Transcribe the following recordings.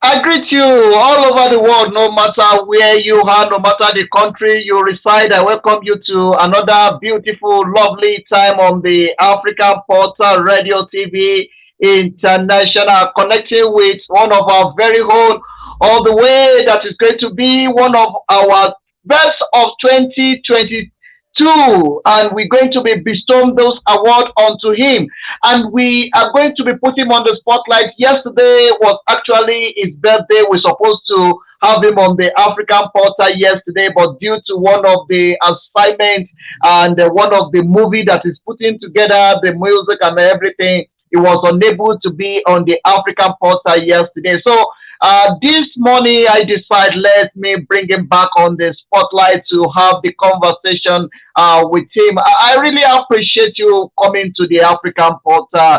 I greet you all over the world, no matter where you are, no matter the country you reside. I welcome you to another beautiful, lovely time on the African Portal Radio TV International, connecting with one of our very own, all the way that is going to be one of our best of 2022, and we're going to be bestowing those awards onto him, and we are going to be putting him on the spotlight. Yesterday was actually his birthday. We're supposed to have him on the African Portal yesterday, but due to one of the assignments and one of the movie that is putting together the music and everything, he was unable to be on the African Portal yesterday. So this morning, I decided let me bring him back on the spotlight to have the conversation with him. I really appreciate you coming to the African Portal.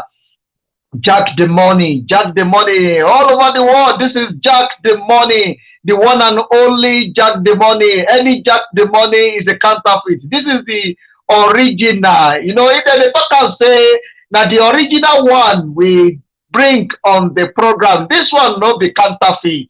Jack the Money, Jack the Money, all over the world. This is Jack the Money, the one and only Jack the Money. Any Jack the Money is a counterfeit. This is the original. You know, if they talk and say now the original one we bring on the program. This one no be counterfeit.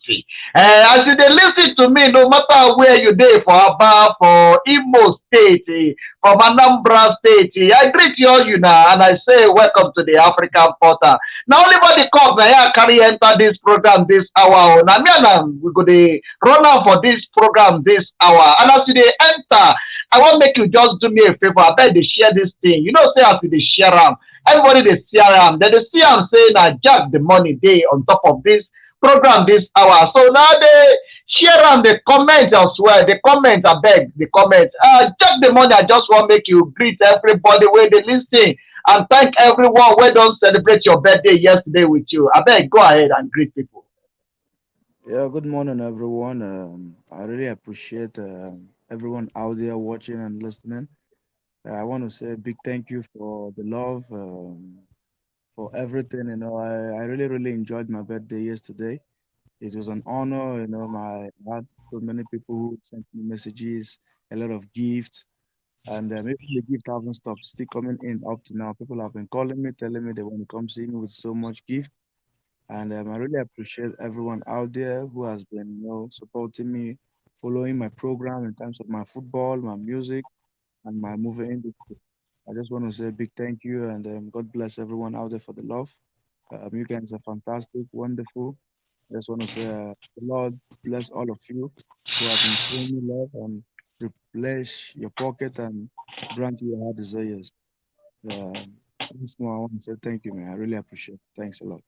As you dey listen to me, no matter where you dey for Aba, for Imo State, from Anambra State, I greet you all you now and I say welcome to the African Portal. Now only by the cup na here carry enter this program this hour. Now me and am we go dey run am for this program this hour. And as you dey enter, I want make you just do me a favor. I beg dey share this thing. You know, say as you dey share am, everybody dey see am. They dey see am say na Jack the Money day on top of this program this hour. So now they share am, the comment as well. The comment, I beg, the comment. Jack the Money, I just want make you greet everybody where they listen and thank everyone where don't celebrate your birthday yesterday with you. I beg, go ahead and greet people. Yeah, good morning, everyone. I really appreciate everyone out there watching and listening. I want to say a big thank you for the love, for everything. I really, really enjoyed my birthday yesterday. It was an honor. I had so many people who sent me messages, a lot of gifts, and maybe the gift haven't stopped, still coming in up to now. People have been calling me, telling me they want to come see me with so much gift. And I really appreciate everyone out there who has been, supporting me, following my program in terms of my football, my music, and my movie industry. I just want to say a big thank you and God bless everyone out there for the love. You guys are fantastic, wonderful. I just want to say the Lord bless all of you who have been showing me love and replenish your pocket and grant you your heart desires. Once more, I want to say thank you, man. I really appreciate it. Thanks a lot.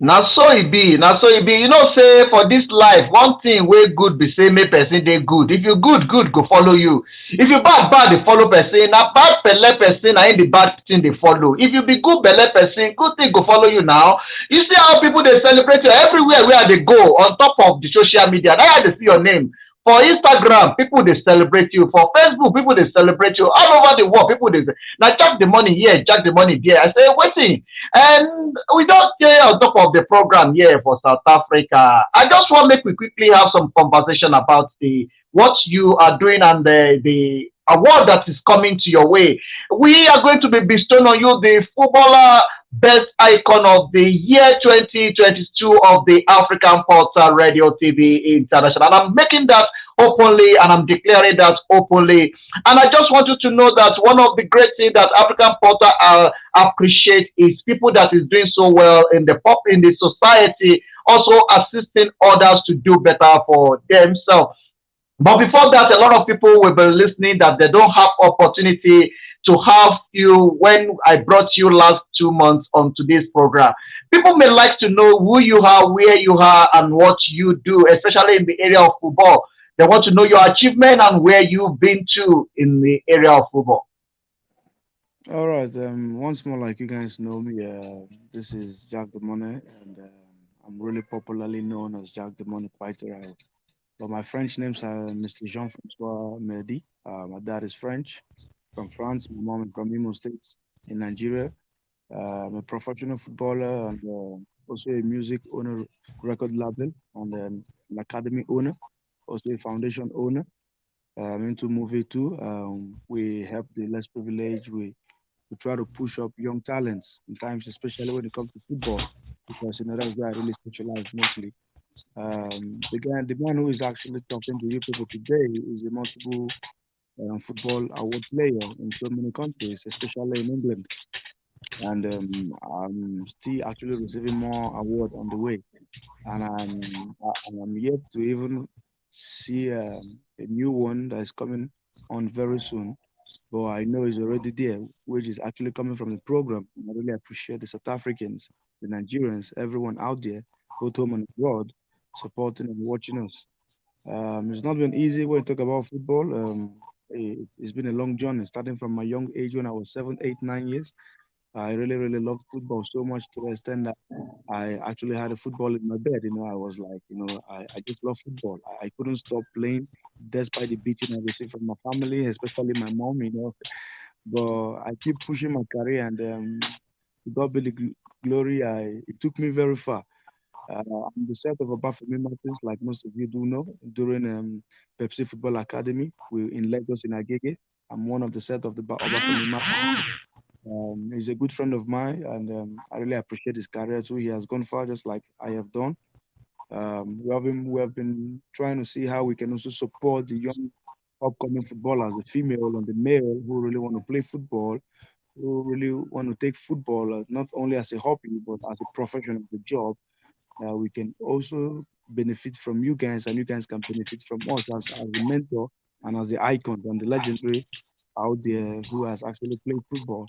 Now so it be, now so it be. You know, say for this life, one thing way good be say make person dey good. If you good, good go follow you. If you bad, bad they follow person. Now bad belle person, I ain't the bad thing they follow. If you be good belle person, good thing go follow you now. You see how people they celebrate you everywhere where they go on top of the social media. Now they see your name. For Instagram, people they celebrate you. For Facebook, people they celebrate you. All over the world, people they say, now jack the money here, jack the money there. I say, waiting. And we don't stay on top of the program here for South Africa. I just want to make we quickly have some conversation about the what you are doing and the award that is coming to your way. We are going to be bestowing on you the footballer best icon of the year 2022 of the African Portal Radio TV International. And I'm making that openly and I'm declaring that openly. And I just want you to know that one of the great things that African Portal appreciate is people that is doing so well in the pop in the society, also assisting others to do better for themselves. But before that, a lot of people will be listening that they don't have opportunity to have you when I brought you last 2 months onto this program. People may like to know who you are, where you are, and what you do, especially in the area of football. They want to know your achievement and where you've been to in the area of football. All right. Once more, like you guys know me, this is Jack the Money, and I'm really popularly known as Jack the Money quite well. But my French names are Mr. Jean-Francois Merdy. My dad is French, from France. My mom is from Imo States in Nigeria. I'm a professional footballer and also a music owner, record label, and an academy owner, also a foundation owner. I'm into movie too. We help the less privileged. We try to push up young talents, sometimes especially when it comes to football, because that's where I really specialize mostly. The man who is actually talking to you people today is a multiple football award player in so many countries, especially in England, and I'm still actually receiving more award on the way, and I'm yet to even see a new one that is coming on very soon. But I know it's already there, which is actually coming from the program. And I really appreciate the South Africans, the Nigerians, everyone out there, both home and abroad, supporting and watching us. It's not been easy when you talk about football. It's been a long journey, starting from my young age when I was 7, 8, 9 years. I really, really loved football so much to the extent that I actually had a football in my bed. I was like, I just love football. I couldn't stop playing despite the beating I received from my family, especially my mom. But I keep pushing my career, and to God be the glory. It took me very far. I'm the set of Obafemi Martins, like most of you do know, during Pepsi Football Academy in Lagos in Agege. I'm one of the set of the Obafemi Martins. He's a good friend of mine, and I really appreciate his career too. He has gone far, just like I have done. We have been trying to see how we can also support the young upcoming footballers, the female and the male who really want to play football, who really want to take football not only as a hobby but as a profession, as a job. We can also benefit from you guys, and you guys can benefit from us as the mentor and as the icon and the legendary out there who has actually played football.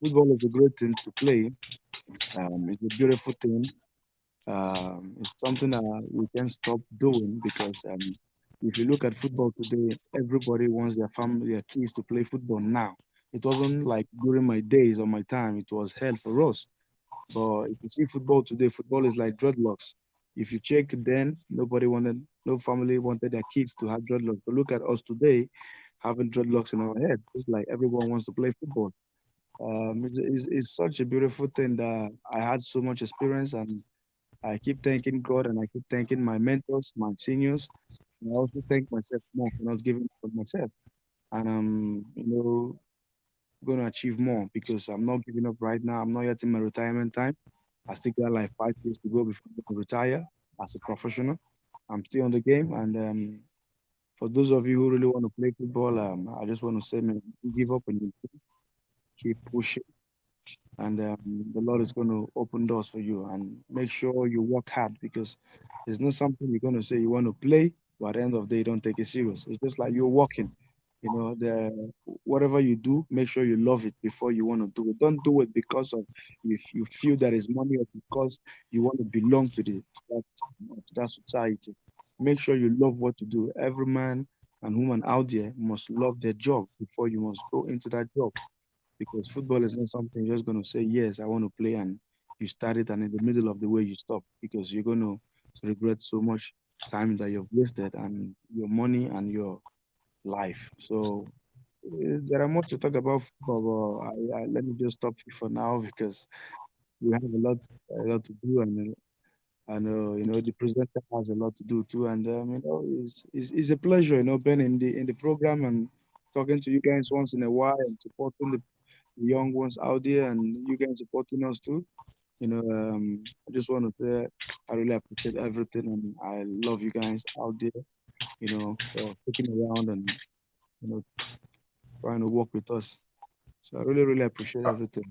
Football is a great thing to play. It's a beautiful thing. It's something that we can't stop doing because if you look at football today, everybody wants their family, their kids to play football now. It wasn't like during my days or my time, it was hell for us. But if you see football today, football is like dreadlocks. If you check then, no family wanted their kids to have dreadlocks. But look at us today having dreadlocks in our head. It's like everyone wants to play football. It's such a beautiful thing that I had so much experience, and I keep thanking God and I keep thanking my mentors, my seniors. And I also thank myself more for not giving up on myself. And I'm going to achieve more because I'm not giving up right now. I'm not yet in my retirement time. I still got like 5 years to go before I retire as a professional. I'm still on the game. And for those of you who really want to play football, I just want to say, man, don't give up on you. Keep pushing, and the Lord is going to open doors for you. And make sure you work hard because it's not something you're going to say you want to play, but at the end of the day, you don't take it serious. It's just like you're walking. Whatever you do, make sure you love it before you want to do it. Don't do it because of if you feel that is money or because you want to belong to that society. Make sure you love what you do. Every man and woman out there must love their job before you must go into that job because football is not something you're just going to say, yes, I want to play, and you start it, and in the middle of the way you stop because you're going to regret so much time that you've wasted and your money and your life. So there are more to talk about football, but let me just stop you for now because we have a lot to do, and the presenter has a lot to do too, and it's a pleasure, being in the program, and talking to you guys once in a while and supporting the young ones out there, and you guys supporting us too. I just want to say I really appreciate everything, and I love you guys out there. Sticking around and you know trying to work with us. So I really, really appreciate everything.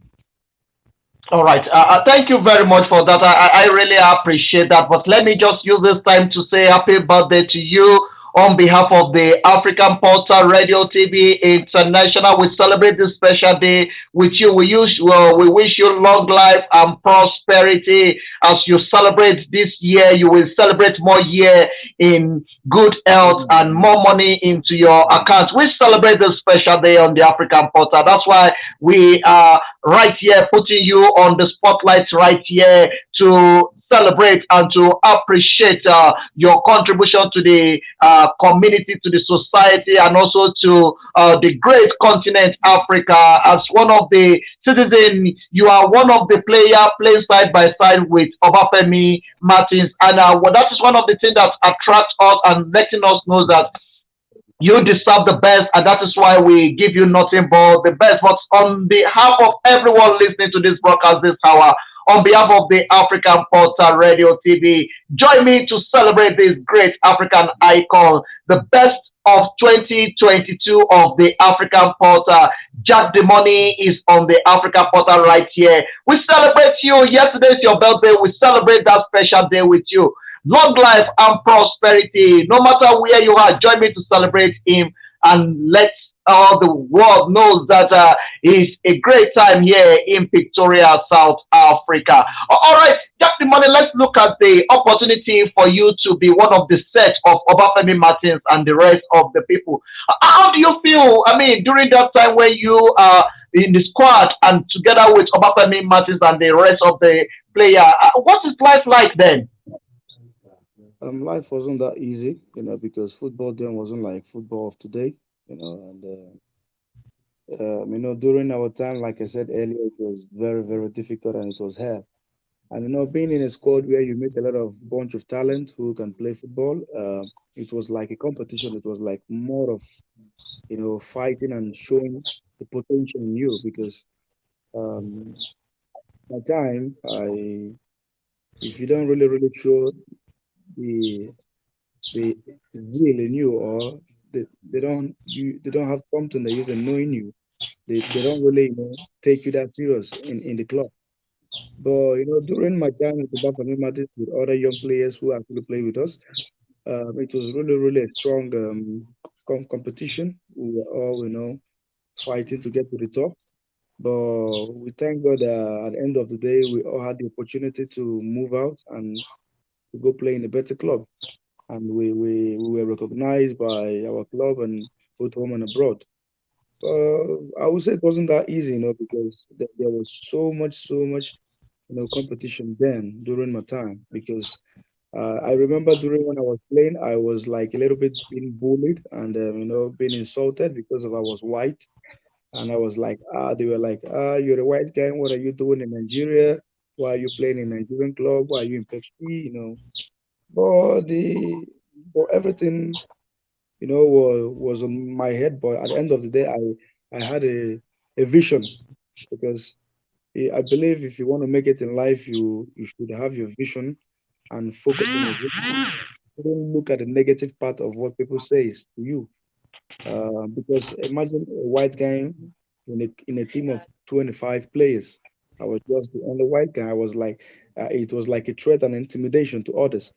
All right. Thank you very much for that. I really appreciate that. But let me just use this time to say happy birthday to you on behalf of the African Portal Radio TV International. We celebrate this special day with you. We wish you long life and prosperity as you celebrate this year. You will celebrate more year in good health and more money into your account. We celebrate this special day on the African Portal. That's why we are right here putting you on the spotlight right here to celebrate and to appreciate your contribution to the community, to the society, and also to the great continent Africa. As one of the citizens, you are one of the player playing side by side with Obafemi Martins, and well, that is one of the things that attracts us and letting us know that you deserve the best, and that is why we give you nothing but the best. But on behalf of everyone listening to this broadcast this hour, on behalf of the African Portal Radio TV, join me to celebrate this great African icon, the best of 2022 of the African Portal. Jack the Money is on the African Portal right here. We celebrate you. Yesterday is your birthday. We celebrate that special day with you. Long life and prosperity. No matter where you are, join me to celebrate him and let all the world knows that it's a great time here in Victoria, South Africa. All right, Jack the Money, let's look at the opportunity for you to be one of the set of Obafemi Martins and the rest of the people. How do you feel? I mean, during that time when you are in the squad and together with Obafemi Martins and the rest of the player, what is life like then? Life wasn't that easy, because football then wasn't like football of today, and during our time, like I said earlier, it was very, very difficult and it was hard. And being in a squad where you meet a lot of bunch of talent who can play football, it was like a competition. It was like more of fighting and showing the potential in you because um, my time, I if you don't really really show the the zeal in you or they don't have something they use in knowing you, they don't really take you that serious in the club. But during my time at the Bafana Matis with other young players who actually play with us, it was really really a strong competition. We were all fighting to get to the top. But we thank God that at the end of the day, we all had the opportunity to move out and to go play in a better club. And we were recognized by our club and both home and abroad. I would say it wasn't that easy, because there was so much, competition then during my time. Because I remember during when I was playing, I was like a little bit being bullied and being insulted because of I was white, and I was like, they were like, you're a white guy. What are you doing in Nigeria? Why are you playing in Nigerian club? Why are you in Pepsi? But the but everything was on my head. But at the end of the day, I had a vision because I believe if you want to make it in life, you should have your vision and focus on your vision. Don't look at the negative part of what people say to you. Because imagine a white guy in a team of 25 players. I was just the only white guy. I was like, it was like a threat and intimidation to others.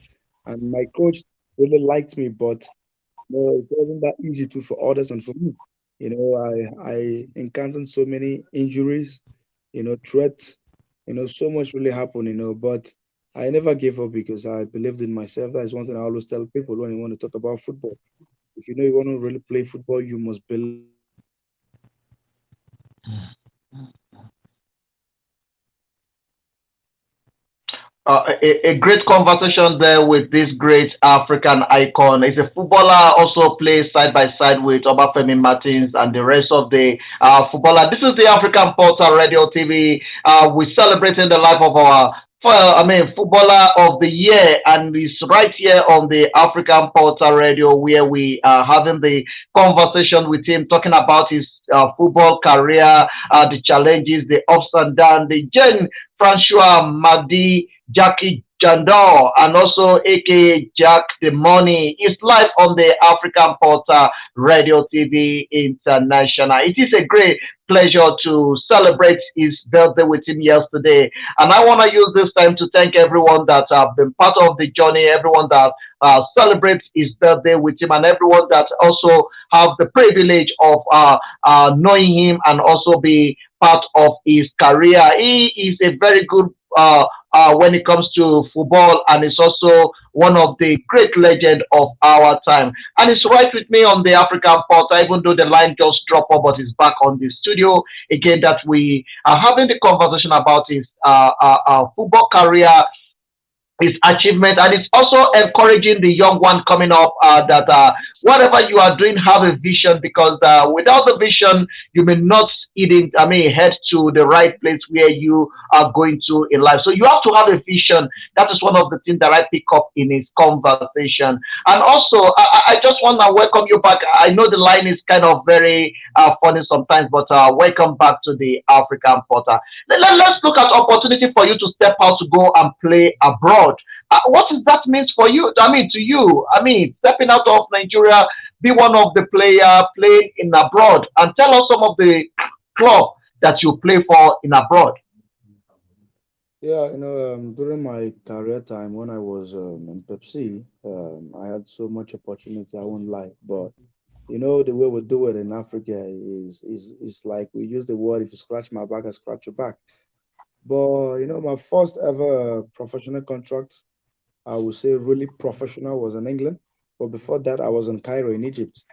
And my coach really liked me, but no, it wasn't that easy to for others and for me. I encountered so many injuries, threats, so much really happened, but I never gave up because I believed in myself. That is one thing I always tell people when you want to talk about football. If you know you want to really play football, you must believe in yourself. A great conversation there with this great African icon. He's a footballer, also plays side by side with Obafemi Martins and the rest of the footballer. This is the African Portal Radio TV. We're celebrating the life of our footballer of the year, and it's right here on the African Portal Radio where we are having the conversation with him, talking about his football career, the challenges, the ups and downs, the Jen Francois Magdi Jackie Jandor, and also aka Jack the Money, is live on the African Portal Radio TV International. It is a great pleasure to celebrate his birthday with him yesterday. And I want to use this time to thank everyone that have been part of the journey, everyone that celebrates his birthday with him, and everyone that also have the privilege of knowing him and also be part of his career. He is a very good when it comes to football, and is also one of the great legend of our time. And it's right with me on the African Portal, even though the line just dropped off, but it's back on the studio again. That we are having the conversation about his football career, his achievement, and it's also encouraging the young one coming up that whatever you are doing, have a vision, because without the vision, you may not even, head to the right place where you are going to in life. So you have to have a vision. That is one of the things that I pick up in his conversation. And also, I just want to welcome you back. I know the line is kind of very funny sometimes, but welcome back to the African Portal. Let's look at opportunity for you to step out to go and play abroad. What does that mean for you? To you, stepping out of Nigeria, be one of the player playing in abroad, and tell us some of the club that you play for in abroad. Yeah, during my career time when I was in Pepsi, I had so much opportunity, I won't lie. But the way we do it in Africa is like we use the word, if you scratch my back, I scratch your back. But my first ever professional contract, I would say really professional, was in England. But before that, I was in Cairo in Egypt,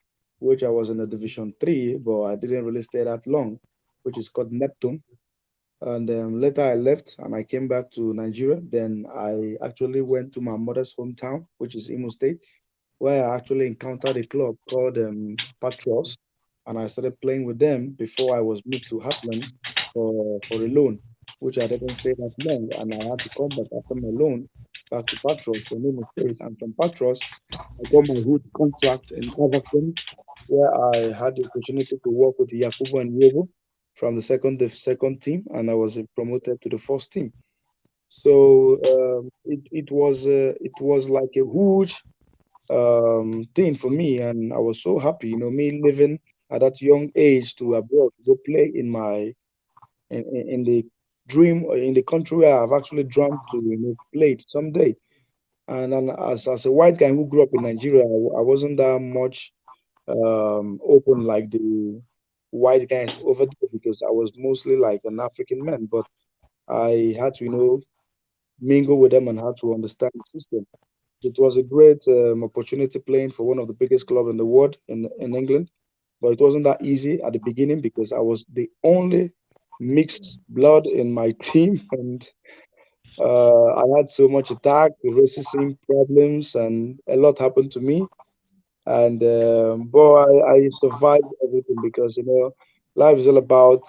which I was in the Division 3, but I didn't really stay that long, which is called Neptune. And later I left and I came back to Nigeria. Then I actually went to my mother's hometown, which is Imo State, where I actually encountered a club called Patrios, and I started playing with them before I was moved to Heartland for a loan, which I didn't stay that long, and I had to come back after my loan back to Patros from Imo State. And from Patros, I got my hood contract in Everton, where I had the opportunity to work with Yakubu and Yobo from the second team, and I was promoted to the first team. So it was like a huge thing for me, and I was so happy. Me living at that young age to abroad to go play in the dream in the country where I've actually dreamt to play it someday. And as a white guy who grew up in Nigeria, I wasn't that much open like the white guys over there because I was mostly like an African man, but I had to mingle with them and had to understand the system. It was a great opportunity playing for one of the biggest clubs in the world in England, but it wasn't that easy at the beginning because I was the only mixed blood in my team, and I had so much attack, racism problems, and a lot happened to me. And but I survived everything because life is all about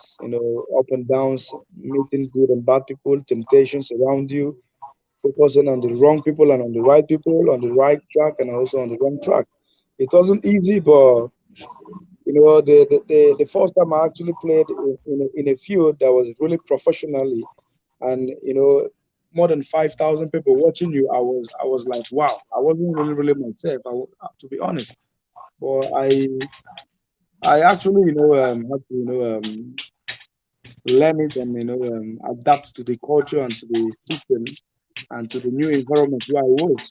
up and downs, meeting good and bad people, temptations around you, focusing on the wrong people and on the right people, on the right track and also on the wrong track. It wasn't easy, but the first time I actually played in a field that was really professionally, and more than 5,000 people watching you, I was like, wow, I wasn't really myself, to be honest. But I actually had to learn it and adapt to the culture and to the system and to the new environment where I was.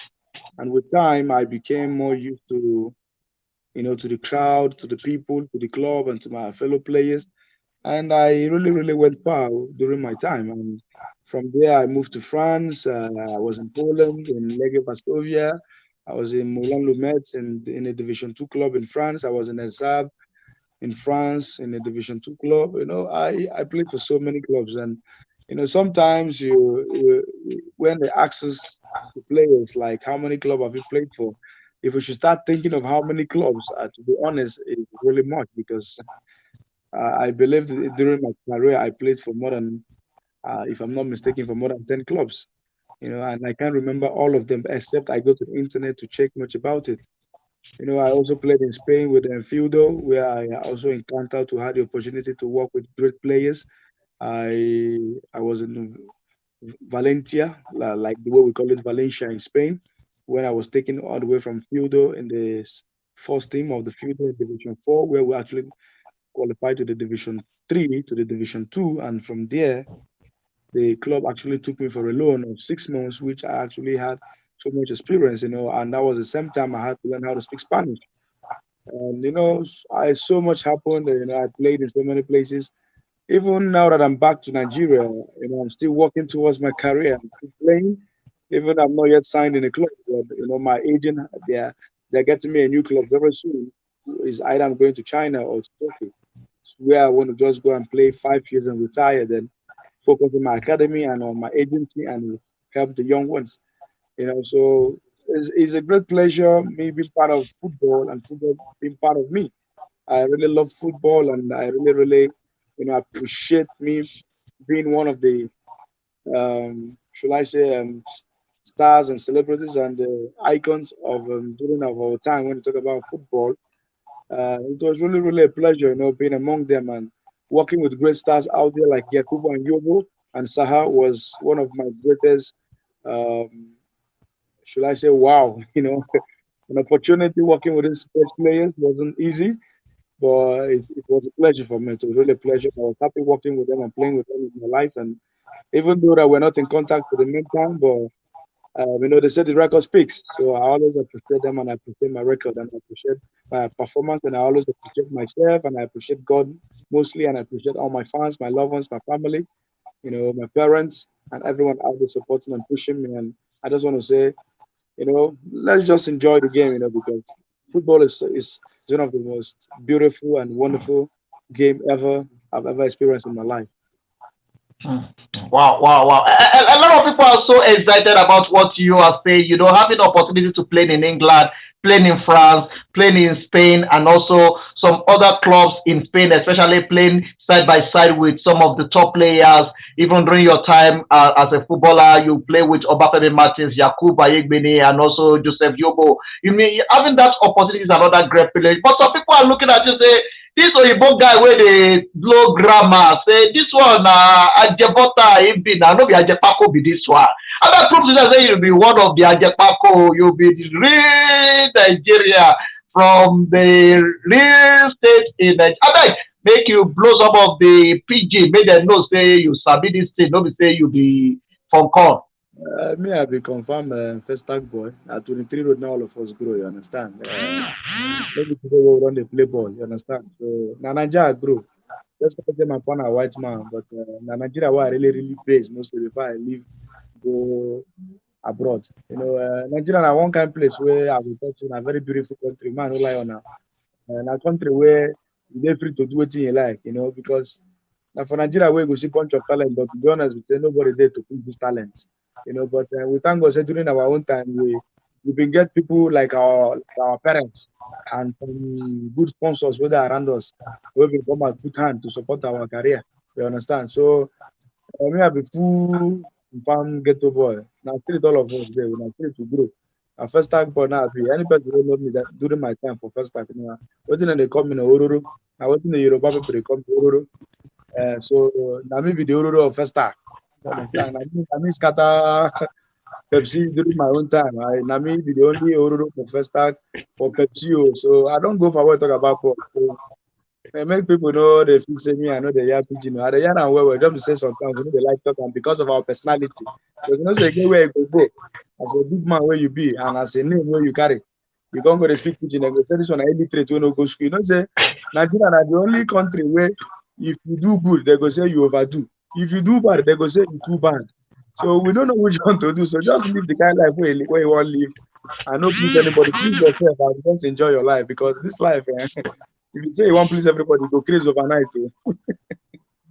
And with time, I became more used to the crowd, to the people, to the club, and to my fellow players. And I really, really went far during my time. And from there, I moved to France. I was in Poland, in Legia Varsovia. I was in Moulin Lumets in a Division Two club in France. I was in Ezab in France in a Division Two club. I played for so many clubs, and sometimes when they ask us the players like how many clubs have you played for, if we should start thinking of how many clubs, to be honest, it's really much because I believe that during my career I played for more than, if I'm not mistaken, for more than 10 clubs. and I can't remember all of them except I go to the internet to check much about it. I also played in Spain with Fiudo, where I also encountered to have the opportunity to work with great players. I was in Valencia, like the way we call it Valencia in Spain, when I was taken all the way from Fiudo in the first team of the Fiudo in Division 4, where we actually qualified to the Division 3, to the Division 2, and from there the club actually took me for a loan of 6 months, which I actually had so much experience, and that was the same time I had to learn how to speak Spanish. And I so much happened. I played in so many places. Even now that I'm back to Nigeria, I'm still working towards my career. I'm still playing, even I'm not yet signed in a club. But my agent, they're getting me a new club very soon. Is either I'm going to China or to Turkey, where I want to just go and play 5 years and retire. Then focus on my academy and on my agency and help the young ones. So it's a great pleasure me being part of football and football being part of me. I really love football and I really, really, appreciate me being one of the, should I say, stars and celebrities and icons of during our time when we talk about football. It was really, really a pleasure, being among them and working with great stars out there like Yakubu and Yobo and Saha was one of my greatest, um, should I say, wow, an opportunity working with these great players wasn't easy, but it was a pleasure for me. It was really a pleasure. I was happy working with them and playing with them in my life. And even though that we're not in contact for the meantime, but they said the record speaks. So I always appreciate them and I appreciate my record and I appreciate my performance and I always appreciate myself and I appreciate God mostly and I appreciate all my fans, my loved ones, my family, my parents and everyone out there supporting and pushing me. And I just want to say, let's just enjoy the game, because football is one of the most beautiful and wonderful game I've ever experienced in my life. Hmm. Wow, wow, wow. A lot of people are so excited about what you are saying. Having the opportunity to play in England, playing in France, playing in Spain, and also some other clubs in Spain, especially playing side by side with some of the top players. Even during your time as a footballer, you play with Obafemi Martins, Yakub Ayegbeni, and also Joseph Yobo. You mean having that opportunity is another great privilege. But some people are looking at you say, this oyibo guy wey dey blow grammar say this one na ajebota him be na no be ajepako be this one. Abeg prove to them say you be one of the ajepako, you be the real Nigeria from the real state in Nigeria. Abeg make you blow some of the pidgin make dem know say you sabi this thing, no be say you be from corn. Me, I be confirmed first tag boy. At 23 road now, all of us grow, you understand? Maybe today we run the play ball, you understand? So, na Nigeria grow. Just because them upon a white man, but na Nigeria where I really, really base mostly before I leave, go abroad. Nigeria na one kind place where I will talk to a very beautiful country, man, who lie on a country where you dey free to do what you like, because now for Nigeria, we go see bunch of talent, but to be honest, we say nobody there to push this talent. But we thank God say during our own time, we been get people like our parents and some good sponsors whether around us, we will come and put hand to support our career. You understand? So me I be full farm ghetto boy. Now still all of us there, we now still to grow. Our first tag boy now be anybody who know me that during my time for first tag, what they come in Ororo, now what in the Yoruba people they come to Ororo. So na me be the Ororo of first tag. You understand? I mean scatter Pepsi during my own time. Na me be the only Ororo for first tag for Pepsi. So I don't go for what talk about pop. So make people know they feel say me, I know they hear pidgin. I dey hear am well well. Just to say sometimes we know they like talk am because of our personality. But say get where you go as a big man where you be and as a name where you carry. You can't go to speak pidgin and go say this one na illiterate wey no go school. Say Nigeria na the only country where if you do good, they go say you overdo. If you do bad, they go say you too bad. So we don't know which one to do. So just live the kind of life where you want to live and not please anybody. Please yourself and just enjoy your life because this life, if you say you want to please everybody, you go crazy overnight.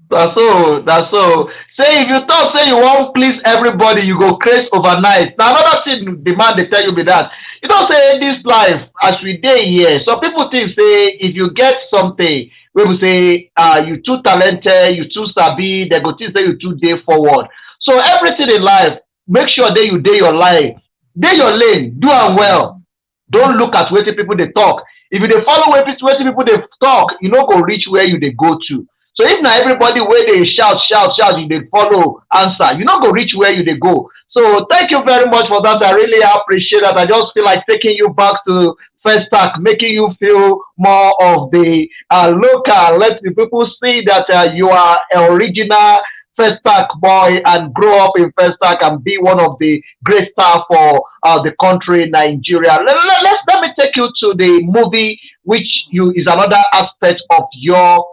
That's so. Say if you talk say you won't please everybody, you go crazy overnight. Now another thing the man they tell you be that. You don't say this life as we day here. Some people think say if you get something, we will say you too talented, you too sabi, they go think say you too day forward. So everything in life make sure that you dey your line, dey your lane, do am well. Don't look at wetin people dey talk. If you dey follow wetin people dey talk, you no go reach where you dey go to. So if na everybody wey dey shout shout shout you dey follow answer, you no go reach where you dey go. So thank you very much for that. I really appreciate that. I just feel like taking you back to first stack, making you feel more of the local. Let the people see that you are original first stack boy and grow up in first stack and be one of the great stars for the country Nigeria. Let me take you to the movie, which you is another aspect of your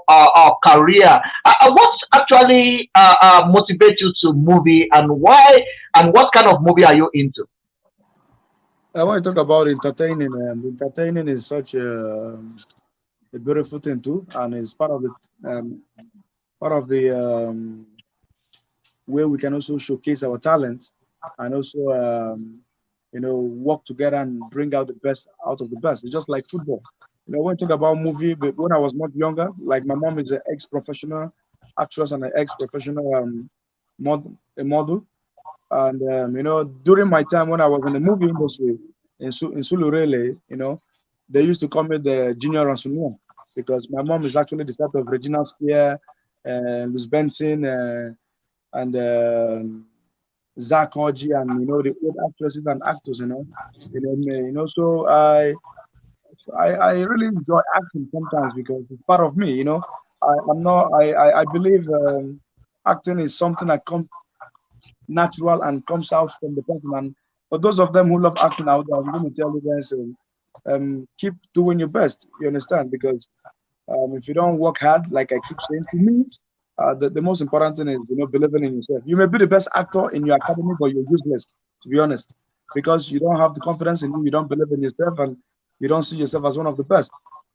career. What actually motivates you to movie, and why, and what kind of movie are you into? I want to talk about entertaining. Entertaining is such a beautiful thing too, and it's um, part of the way we can also showcase our talent and also work together and bring out the best out of the best. It's just like football. When you talk about movie, but when I was much younger, like my mom is an ex-professional actress and an ex-professional a model. And during my time when I was in the movie industry in Sulurele, they used to call me the junior Ransunian because my mom is actually the set of Regina Spear, Luz Benson, and Zach Hodgie, and the old actresses and actors. So I really enjoy acting sometimes because it's part of me. I'm not. I believe acting is something that comes natural and comes out from the person. And for those of them who love acting out there, I'm going to tell you guys, keep doing your best. You understand? Because if you don't work hard, like I keep saying to me, the most important thing is believing in yourself. You may be the best actor in your academy, but you're useless, to be honest, because you don't have the confidence in you, you don't believe in yourself, and you don't see yourself as one of the best.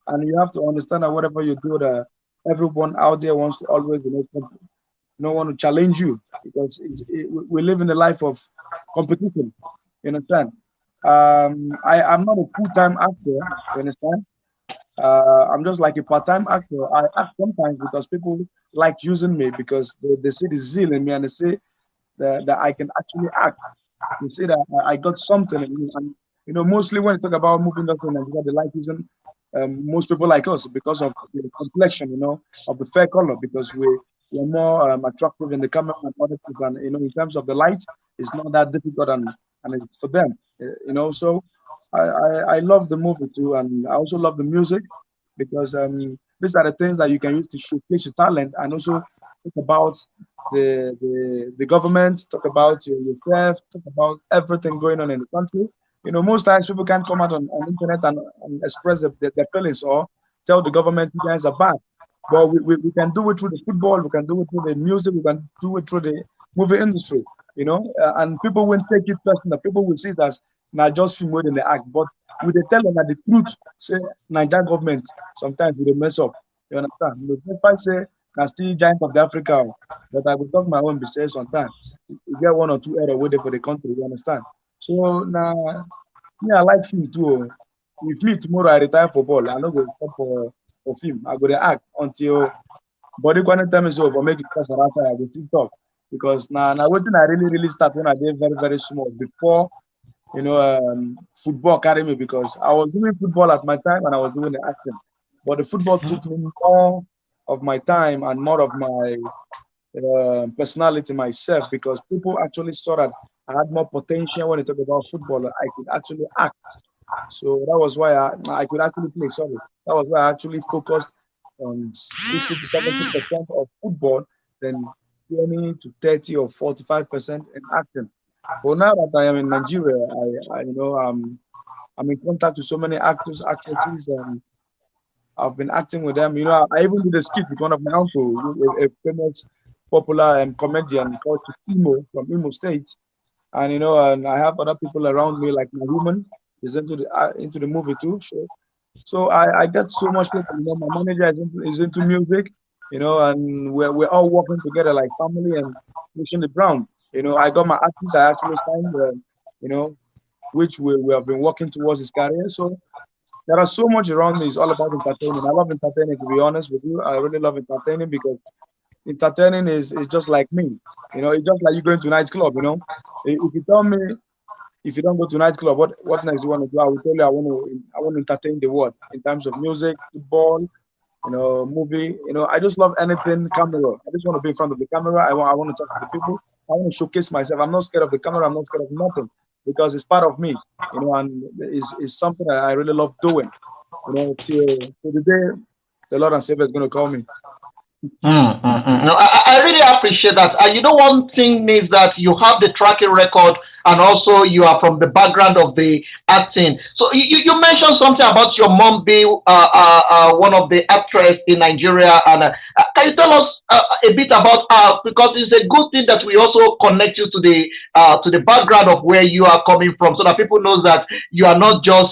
And you have to understand that whatever you do, that everyone out there wants to always no want to challenge you because we live in a life of competition. You understand? I'm not a full-time actor. You understand? I'm just like a part-time actor. I act sometimes because people like using me because they see the zeal in me and they say that I can actually act. They say that I got something in me. And mostly when you talk about movie industry in Nigeria, they like using most people like us because of the complexion, of the fair color, because we're more attractive in the camera and other people. And in terms of the light, it's not that difficult, and it's for them. So I love the movie too, and I also love the music because these are the things that you can use to showcase your talent and also talk about the government, talk about yourself, talk about everything going on in the country. Most times people can't come out on internet and express their feelings or tell the government you guys are bad. But we can do it through the football, we can do it through the music, we can do it through the movie industry, and people won't take it personal. People will see it as not just film within the act, but we they tell them that the truth, say Nigerian government sometimes we dey mess up. You understand? Despite say na still giant of the Africa, but I will talk my own be say sometimes we get one or two error waiting for the country, you understand? So now me, I like film too. If me tomorrow I retire football, I no go stop for film. I go dey act until body quality time is over. Make it start for after I go still talk because now wetin I really start when I dey very small before football carry me because I was doing football at my time and I was doing the acting, but the football took me more of my time and more of my personality myself because people actually saw that I had more potential when they talk about football. I could actually act. So that was why I could actually play. Sorry, that was why I actually focused on 60 to 70% of football, then 20 to 30 or 45% in acting. But now that I am in Nigeria, I'm in contact with so many actors, actresses, and I've been acting with them. I even did a skit with one of my uncle, a famous, popular comedian called Imo from Imo State. And and I have other people around me like my woman is into the movie too. So I get so much people. My manager is into music, and we're all working together like family and pushing the ground. I got my artist. I actually signed, you know, which we have been working towards his career. So there are so much around me. It's all about entertaining. I love entertaining. To be honest with you, I really love entertaining because entertaining is just like me. It's just like you going to nightclub. If you tell me if you don't go to nightclub, what next you want to do? I will tell you I want to entertain the world in terms of music, football, movie. I just love anything camera. I just want to be in front of the camera. I want to talk to the people. I want to showcase myself. I'm not scared of the camera. I'm not scared of nothing because it's part of me. And it's something that I really love doing. Till the day the Lord and Savior is going to call me. No, I really appreciate that. And you know, one thing is that you have the tracking record, and also you are from the background of the acting. So you mentioned something about your mom being one of the actress in Nigeria, and can you tell us a bit about her? Because it's a good thing that we also connect you to the background of where you are coming from, so that people knows that you are not just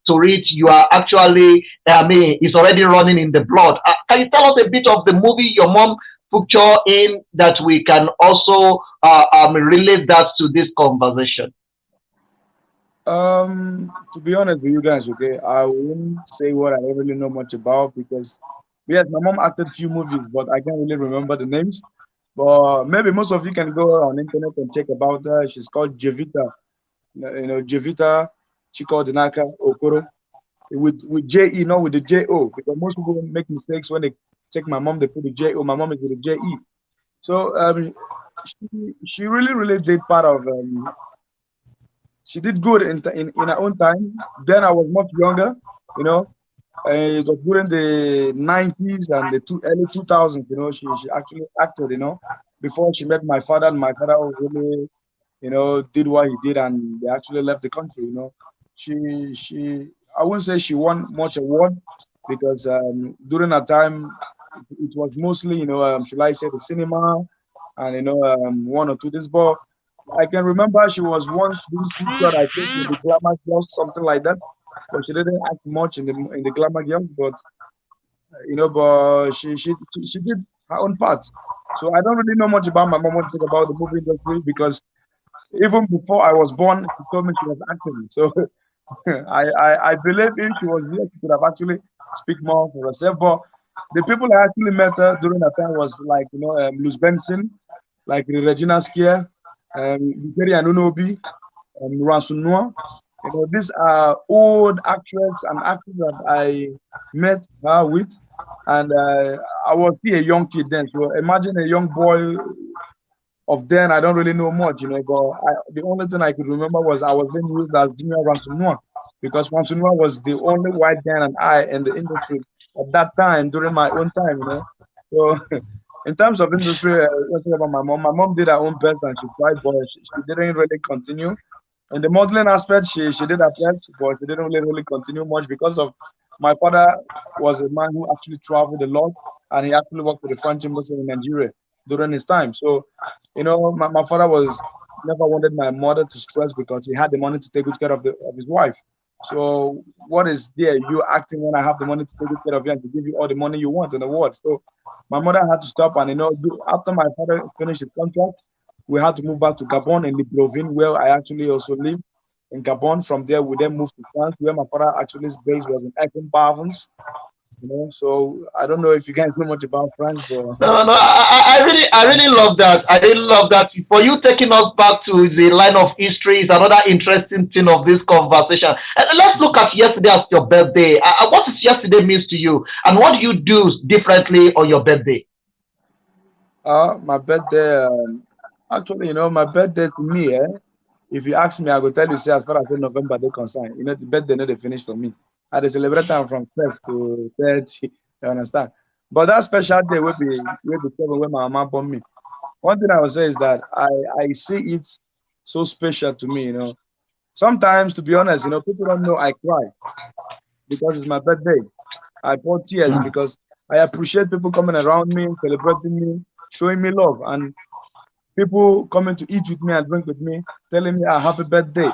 to reach, you are actually, I mean, it's already running in the blood. Can you tell us a bit of the movie your mom feature in that we can also relate that to this conversation? To be honest with you guys, okay, I wouldn't say what I really know much about because yes, my mom acted few movies, but I can't really remember the names. But maybe most of you can go on internet and check about her. She's called Jevita, Jevita Chikodinaka Okoro with J E, not with the J O, because most people make mistakes when they take my mom, they put the J O. My mom is with the J E. So she really did part of she did good in her own time. Then I was much younger, you know. It was during the 90s and the early 2000s, she actually acted, before she met my father. And my father really, did what he did and they actually left the country. I wouldn't say she won much award because during that time, it was mostly, should I say, the cinema and, one or two this ball. I can remember she was once being featured, I think, in the Glamour Girls, something like that. But she didn't act much in the Glamour Girls, but she did her own part. So I don't really know much about my mom, what to think about the movie industry because even before I was born, she told me she was acting. So I believe if she was here, she could have actually speak more for herself. But the people I actually met her during that time was like, Luz Benson, like Regina Skier, Victoria Nunobi, Ransunua. These are old actress and actors that I met her with, and I was still a young kid then. So imagine a young boy of then. I don't really know much, but the only thing I could remember was I was being used as Junior Ransunua because Ransunua was the only white guy and I in the industry at that time during my own time. So in terms of industry, talking about my mom did her own best and she tried, but she didn't really continue. In the modeling aspect, she did her best, but she didn't really continue much because of my father was a man who actually traveled a lot and he actually worked for the French embassy in Nigeria during his time. So, my father was never wanted my mother to stress because he had the money to take good care of his wife. So what is there? You acting when I have the money to take good care of you and to give you all the money you want in the world. So my mother had to stop and after my father finished his contract, we had to move back to Gabon in Libreville, where I actually also live in Gabon. From there, we then moved to France, where my father actually base was in Aix-en-Provence. So I don't know if you guys know much about France, but No, no, I really love that. I really love that. For you taking us back to the line of history is another interesting thing of this conversation. Let's look at yesterday as your birthday. What does yesterday means to you, and what do you do differently on your birthday? my birthday, actually, my birthday to me, if you ask me, I will tell you, say, as far as the November they concern, the birthday not they finish for me. I dey celebrate am from first to 30, you understand? But that special day will be 7 when my mama born me. One thing I will say is that I see it so special to me. Sometimes, to be honest, people don't know I cry because it's my birthday. I pour tears because I appreciate people coming around me, celebrating me, showing me love, and people coming to eat with me and drink with me, telling me a happy birthday.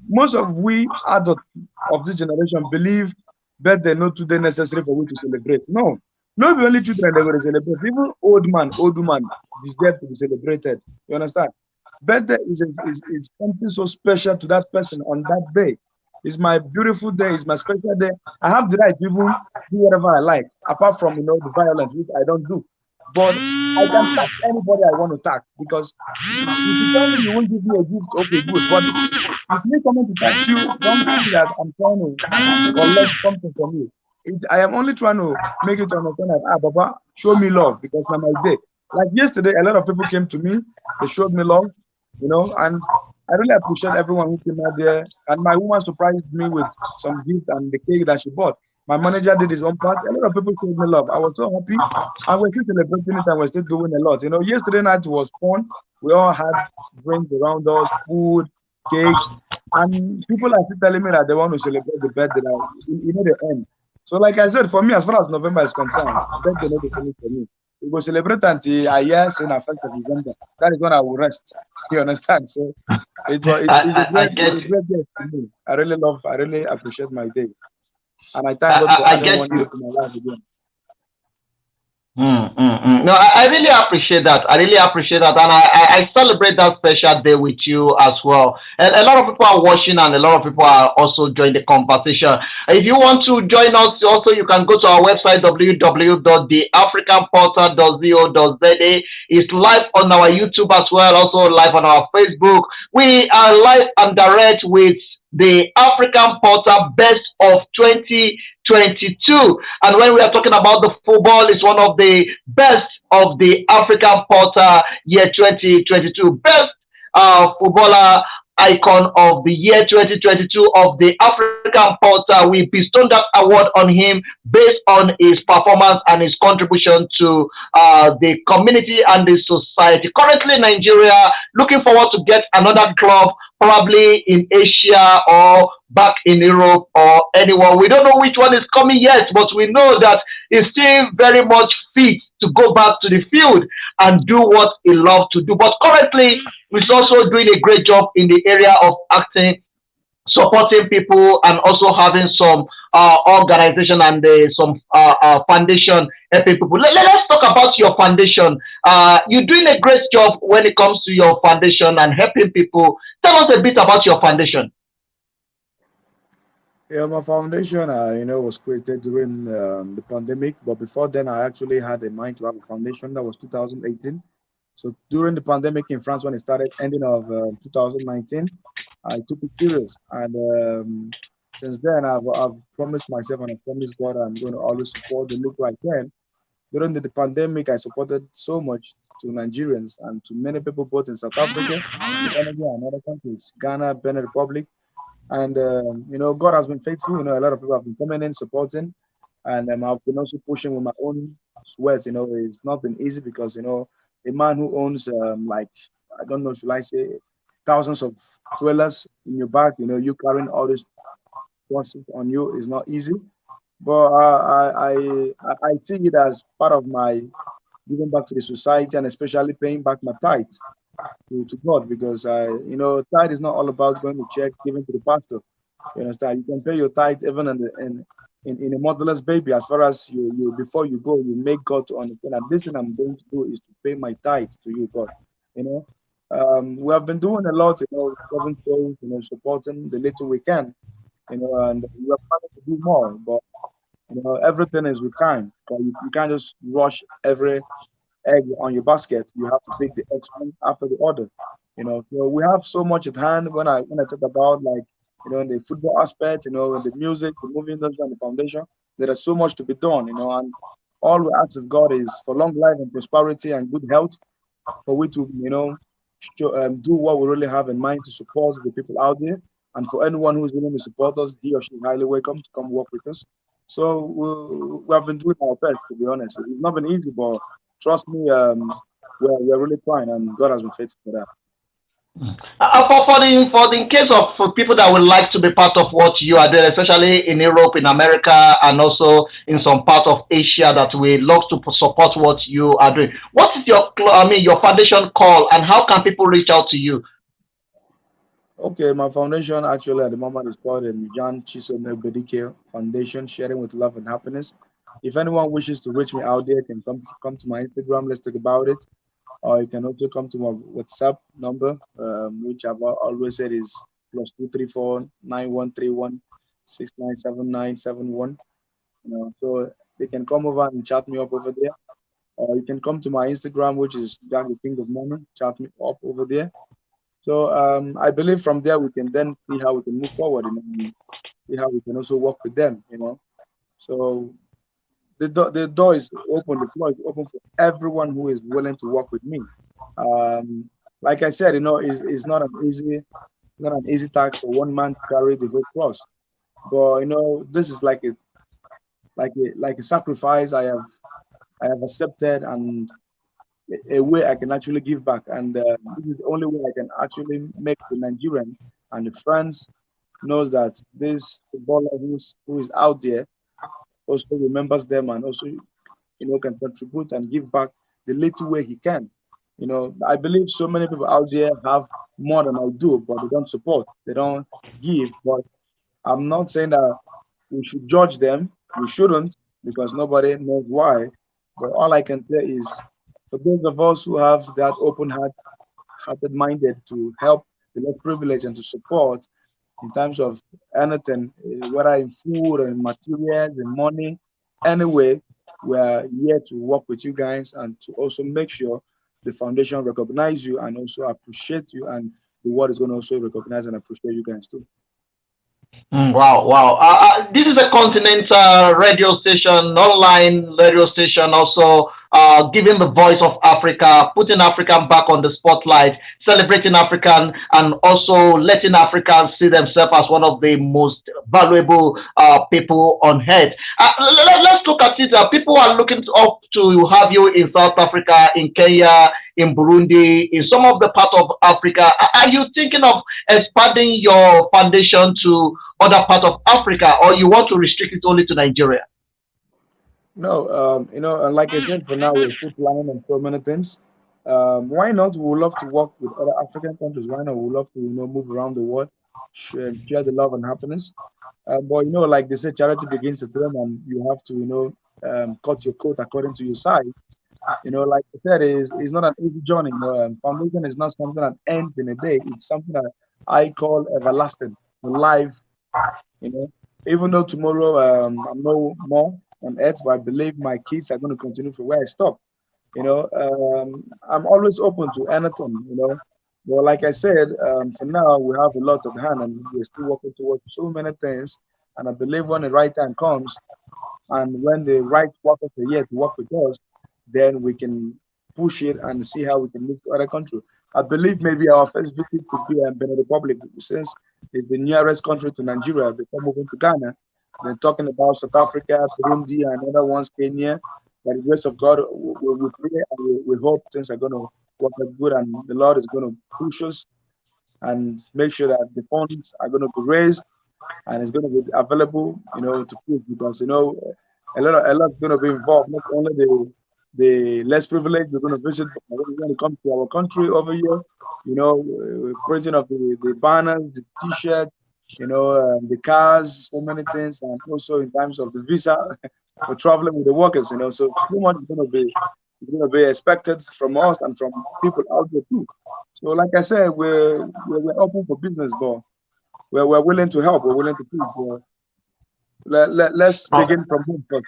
Most of we adults of this generation believe birthday not today necessary for we to celebrate. No, not only children they will celebrate. Even old man, old woman deserve to be celebrated. You understand? Birthday is something so special to that person on that day. It's my beautiful day. It's my special day. I have the right to even do whatever I like, apart from the violence which I don't do. but I can tax anybody I want to tax because if you tell me you won't give me a gift, okay, good. But if me coming to tax you, don't see that I'm trying to collect something from you. I am only trying to make you to understand that, Baba, show me love because now my day. Like yesterday, a lot of people came to me, they showed me love, and I really appreciate everyone who came out there. And my woman surprised me with some gift and the cake that she bought. My manager did his own part. A lot of people showed me love. I was so happy. And we're still celebrating it and we're still doing a lot. Yesterday night was fun. We all had drinks around us, food, cakes, and people are still telling me that they want to celebrate the birthday. That the end. So, like I said, for me, as far as November is concerned, birthday not the finish for me. We will celebrate until I yes in effect of December. That is when I will rest. You understand? So it's a I great get you. day to me. I really appreciate my day, and I thank God for I adding get one you. day to my life again. No, I really appreciate that. I really appreciate that, and I celebrate that special day with you as well. And a lot of people are watching, and a lot of people are also joining the conversation. If you want to join us, also you can go to our website www.theafricanportal.co.za. It's live on our YouTube as well, also live on our Facebook. We are live and direct with the African Portal Best of 2022. And when we are talking about the football, it's one of the best of the African Portal year 2022. Best footballer icon of the year 2022 of the African Portal. We bestowed that award on him based on his performance and his contribution to the community and the society. Currently, Nigeria looking forward to get another club probably in Asia or back in Europe or anywhere. We don't know which one is coming yet, but we know that he's still very much fit to go back to the field and do what he loves to do. But currently, he's also doing a great job in the area of acting, supporting people, and also having some organization and some foundation helping people. Us talk about your foundation. You're doing a great job when it comes to your foundation and helping people. Tell us a bit about your foundation. Yeah, my foundation, was created during the pandemic, but before then, I actually had in mind to have a foundation. That was 2018. So during the pandemic in France, when it started, ending of 2019, I took it serious, and since then, I've promised myself and I promised God I'm going to always support the little I can. During the pandemic, I supported so much to Nigerians and to many people both in South Africa, in Canada, and other countries, Ghana, Benin Republic. And God has been faithful. A lot of people have been coming in, supporting, and I've been also pushing with my own sweat. It's not been easy because a man who owns like I don't know, should I say, thousands of trailers in your back. You carrying all these forces on you is not easy. But I see it as part of my giving back to the society and especially paying back my tithes to God because tithe is not all about going to church, giving to the pastor. You understand? You can pay your tithe even in a motherless baby. As far as you before you go, you make God to understand that this thing I'm going to do is to pay my tithe to you, God. You know, we have been doing a lot. Serving souls, supporting the little we can. And we are planning to do more. But everything is with time. So you can't just rush every egg on your basket. You have to pick the eggs one after the other. So we have so much at hand when I talk about like the football aspect, the music, the movie industry, and the foundation. There is so much to be done, and all we ask of God is for long life and prosperity and good health for we to do what we really have in mind to support the people out there. And for anyone who is willing to support us, he or she is highly welcome to come work with us. So we have been doing our best, to be honest. It's not been easy, but trust me, we're really trying, and God has been faithful for that. For the in case of for people that would like to be part of what you are doing, especially in Europe, in America, and also in some part of Asia, that we love to support what you are doing. What is your foundation call, and how can people reach out to you? Okay, my foundation actually at the moment is called the John Chisom Bedike Foundation, sharing with love and happiness. If anyone wishes to reach me out there, can come to my Instagram. Let's talk about it. Or you can also come to my WhatsApp number, which I've always said is +234 9131 697971. So they can come over and chat me up over there. You can come to my Instagram, which is Jack the King of Money. Chat me up over there. So I believe from there we can then see how we can move forward, and see how we can also work with them. So the door is open, the floor is open for everyone who is willing to work with me. Um, like I said, it's not an easy task for one man to carry the whole cross. But this is like a sacrifice I have accepted, and a way I can actually give back. And this is the only way I can actually make the Nigerian and the friends knows that this footballer who is out there also remembers them, and also can contribute and give back the little way he can. I believe so many people out there have more than I do, but they don't support, they don't give. But I'm not saying that we should judge them. We shouldn't, because nobody knows why. But all I can say is, for those of us who have that open hearted minded to help the less privileged and to support in terms of anything, whether in food or in materials and money, anyway, we are here to work with you guys and to also make sure the foundation recognize you and also appreciate you, and the world is going to also recognize and appreciate you guys too. Wow, wow. This is a continental radio station, online radio station, also giving the voice of Africa, putting African back on the spotlight, celebrating African, and also letting Africans see themselves as one of the most valuable people on earth. Let's look at it. People are looking up to have you in South Africa, in Kenya, in Burundi, in some of the part of Africa. Are you thinking of expanding your foundation to other part of Africa, or you want to restrict it only to Nigeria? No, and like I said, for now we're still planning on so many things. Why not? We would love to work with other African countries. Why not? We would love to, move around the world, share the love and happiness. But like they say, charity begins at home, and you have to, cut your coat according to your size. Like I said, it's not an easy journey. Foundation is not something that ends in a day. It's something that I call everlasting, life. You know, Even though tomorrow I'm no more on earth, but I believe my kids are going to continue from where I stopped. I'm always open to anything. But like I said, for now we have a lot at hand, and we're still working towards so many things. And I believe when the right time comes, and when the right workers are here to work with us, then we can push it and see how we can move to other countries. I believe maybe our first visit could be Benin Republic, since it's the nearest country to Nigeria before moving to Ghana. Then talking about South Africa, Burundi, and other ones, Kenya. By the grace of God, we pray and we hope things are going to work out good, and the Lord is going to push us and make sure that the funds are going to be raised and it's going to be available, to push, because a lot is going to be involved. Not only the less privileged we're going to visit, but when it comes to our country over here, printing of the banners, the T-shirt, the cars, so many things, and also in terms of the visa for traveling with the workers. So too much is going to be expected from us and from people out there too. So like I said, we're open for business, but we're willing to help. We're willing to teach. Let's begin from home first.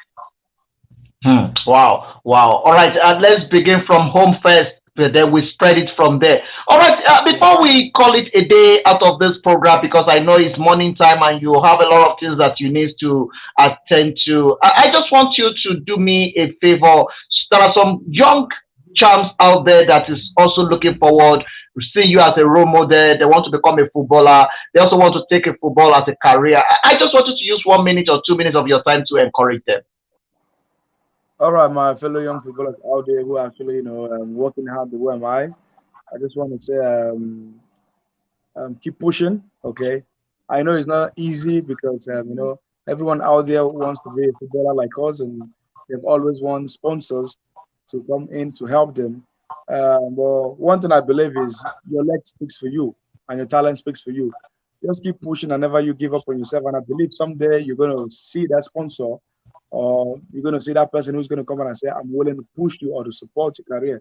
Wow, wow. All right, let's begin from home first, but then we spread it from there. All right, before we call it a day out of this program, because I know it's morning time and you have a lot of things that you need to attend to, I just want you to do me a favor. There are some young champs out there that is also looking forward to see you as a role model. They want to become a footballer. They also want to take a football as a career. I just want you to use 1 minute or 2 minutes of your time to encourage them. All right, my fellow young footballers out there who are actually, working hard the way am I just want to say, keep pushing. Okay, I know it's not easy because everyone out there wants to be a footballer like us, and they've always want sponsors to come in to help them. But one thing I believe is your leg speaks for you and your talent speaks for you. Just keep pushing and never you give up on yourself. And I believe someday you're gonna see that sponsor, or you're gonna see that person who's gonna come in and say, "I'm willing to push you or to support your career."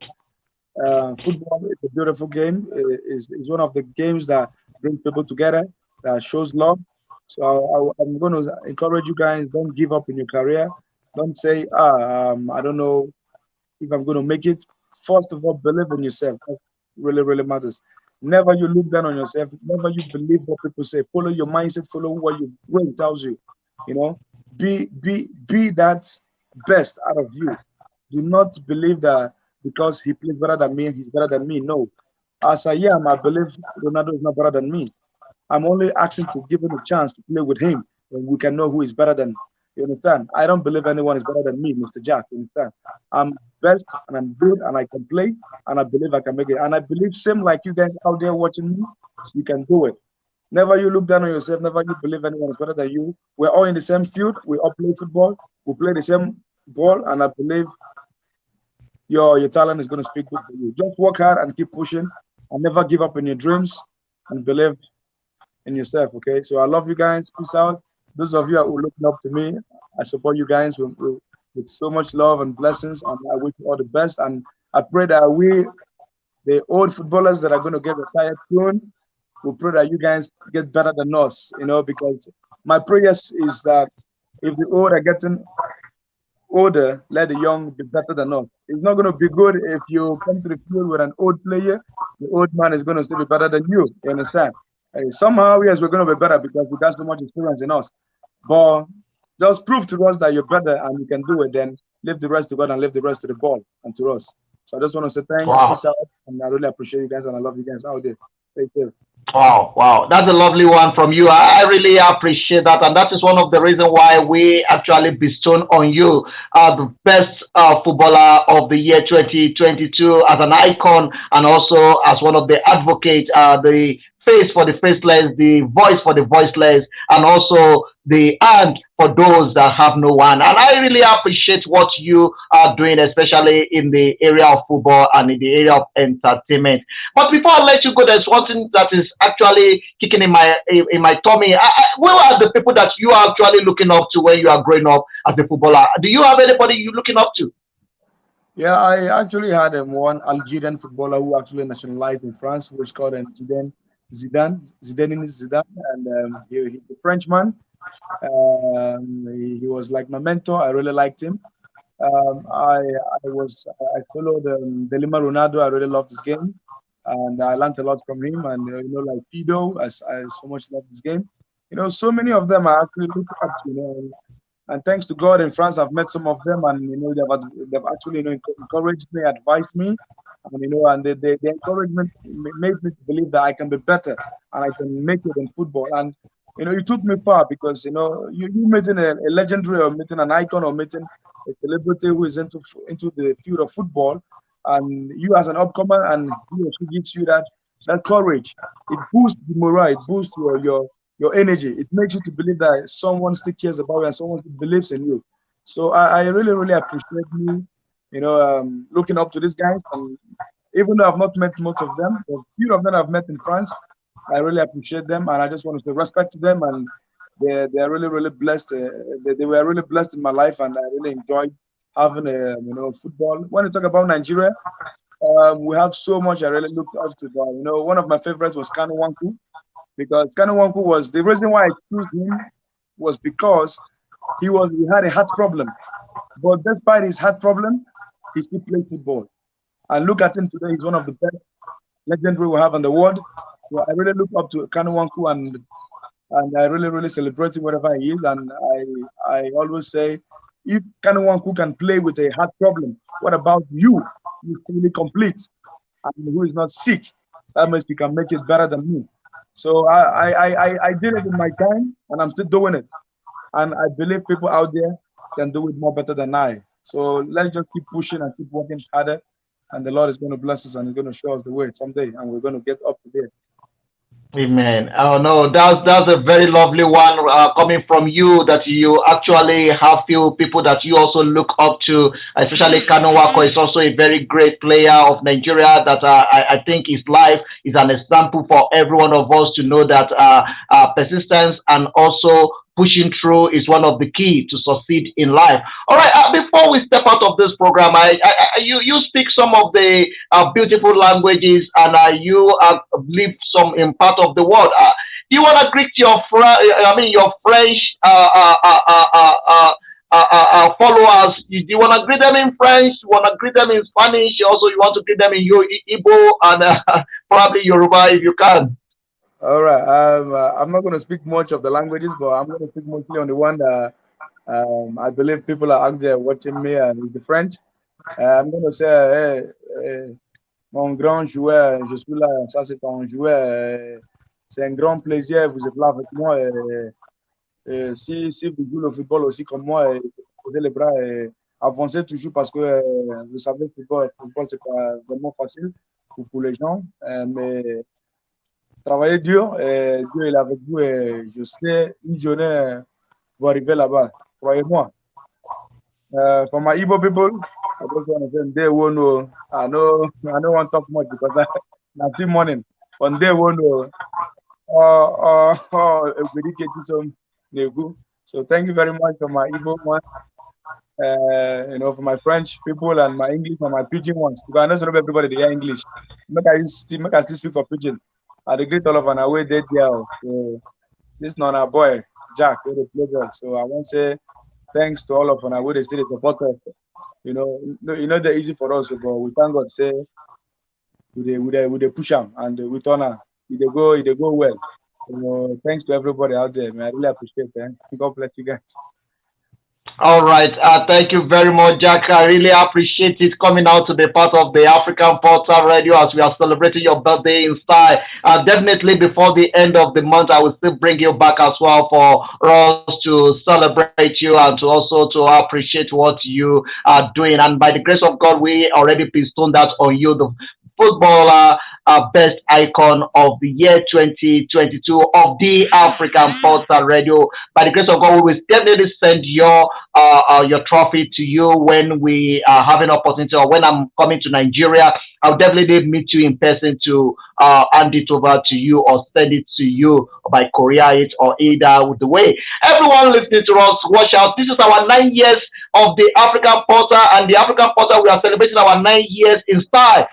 Football is a beautiful game. Is one of the games that brings people together, that shows love. So I'm going to encourage you guys: don't give up in your career. Don't say, I don't know. if I'm going to make it, first of all, believe in yourself. That really, really matters. Never you look down on yourself. Never you believe what people say. Follow your mindset. Follow what your brain tells you. You know, be that best out of you. Do not believe that because he plays better than me, he's better than me. No, as I am, I believe Ronaldo is not better than me. I'm only asking to give him a chance to play with him, and we can know who is better than. You understand? I don't believe anyone is better than me, Mr. Jack. You understand? I'm best, and I'm good, and I can play, and I believe I can make it. And I believe same like you guys out there watching me, you can do it. Never you look down on yourself. Never you believe anyone is better than you. We're all in the same field. We all play football. We play the same ball, and I believe your talent is going to speak good for you. Just work hard and keep pushing, and never give up in your dreams, and believe in yourself. Okay. So I love you guys. Peace out. Those of you who are looking up to me, I support you guys with so much love and blessings, and I wish you all the best. And I pray that we, the old footballers that are going to get retired soon, we pray that you guys get better than us. Because my prayers is that if the old are getting older, let the young be better than us. It's not going to be good if you come to the field with an old player, the old man is going to still be better than you. You understand? Somehow, yes, we're going to be better because we got so much experience in us. But just prove to us that you're better and you can do it, then leave the rest to God and leave the rest to the ball and to us. So I just want to say thanks, Wow. peace out, and I really appreciate you guys and I love you guys out there. Stay safe. Wow, wow, that's a lovely one from you. I really appreciate that, and that is one of the reasons why we actually bestowed on you the best footballer of the year 2022 as an icon, and also as one of the advocates, the face for the faceless, the voice for the voiceless, and also the hand for those that have no one. And I really appreciate what you are doing, especially in the area of football and in the area of entertainment. But before I let you go, there's one thing that is actually kicking in my tummy. Who are the people that you are actually looking up to when you are growing up as a footballer? Do you have anybody you looking up to? Yeah, I actually had one Algerian footballer who actually nationalized in France, who is called Zidane Zidane, and he's a Frenchman. He was like my mentor. I really liked him. I followed Delima Ronaldo. I really loved this game, and I learned a lot from him. And like Fido, I so much love this game. So many of them I actually look up to. And thanks to God in France, I've met some of them, and they've actually encouraged me, advised me, and the encouragement made me to believe that I can be better and I can make it in football. And you took me far because you meeting a legendary or meeting an icon or meeting a celebrity who is into the field of football, and you as an upcomer, and he or she gives you that courage. It boosts the morale, it boosts your energy. It makes you to believe that someone still cares about you and someone still believes in you. So I really, really appreciate you, looking up to these guys. And even though I've not met most of them, a few of them I've met in France, I really appreciate them. And I just want to say respect to them. And they're really, really blessed. They were really blessed in my life. And I really enjoyed having football. When you talk about Nigeria, we have so much I really looked up to. But, one of my favorites was Kanu Wanku, because Kanu was the reason why I chose him was because he had a heart problem, but despite his heart problem, he still played football. And look at him today; he's one of the best legendary we have in the world. So I really look up to Kanu and I really really celebrate him wherever he is. And I always say, if Kanu can play with a heart problem, what about you? You're fully complete and who is not sick. That means you can make it better than me. So I did it in my time, and I'm still doing it. And I believe people out there can do it more better than I. So let's just keep pushing and keep working harder, and the Lord is going to bless us and He's going to show us the way someday, and we're going to get up to there. Amen. Oh no, that's a very lovely one coming from you. That you actually have few people that you also look up to, especially Kano Wako is also a very great player of Nigeria. That I think his life is an example for every one of us to know that persistence and also pushing through is one of the key to succeed in life. All right, before we step out of this program, you speak some of the beautiful languages, and you live some in part of the world. Do you want to greet your your French followers. Do you want to greet them in French? You want to greet them in Spanish? Also, you want to greet them in Igbo and probably Yoruba if you can. All right. I'm not going to speak much of the languages, but I'm going to speak mostly on the one that I believe people are out there watching me, and it's the French. I'm going to say, mon grand joueur, je suis là, ça c'est ton joueur. C'est un grand plaisir, vous êtes là avec moi. Si vous jouez le football aussi comme moi, posez les bras et avancez toujours parce que vous savez, le football c'est pas vraiment facile pour les gens, mais travaillez dur, Dieu est avec vous et je sais une journée vous arriver là-bas. Croyez-moi. For my Igbo people, I just want to say, day one, I don't want to talk much because I'm still morning. On day one, we did get you some Negu. So thank you very much for my Igbo one, for my French people and my English and my Pidgin ones. Because I know some of everybody they hear English. Make I still speak for Pidgin. I greet all of an away dead there. So this not our boy, Jack, with the pleasure. So I want to say thanks to all of an away they still support us. They're easy for us, but we thank God say we push them and we turn her. They go well. Thanks to everybody out there, man. I really appreciate it. God bless you guys. All right. Thank you very much, Jack. I really appreciate it coming out to be part of the African Portal Radio as we are celebrating your birthday in style. Definitely before the end of the month, I will still bring you back as well for us to celebrate you and to also to appreciate what you are doing. And by the grace of God, we already bestowed that on you, the footballer best icon of the year 2022 of the African Portal Radio. By the grace of God, we will definitely send your trophy to you when we have an opportunity or when I'm coming to Nigeria. I'll definitely meet you in person to hand it over to you or send it to you by courier it or either with the way. Everyone listening to us, watch out. This is our 9 years of the African Portal, and the African Portal, we are celebrating our 9 years in style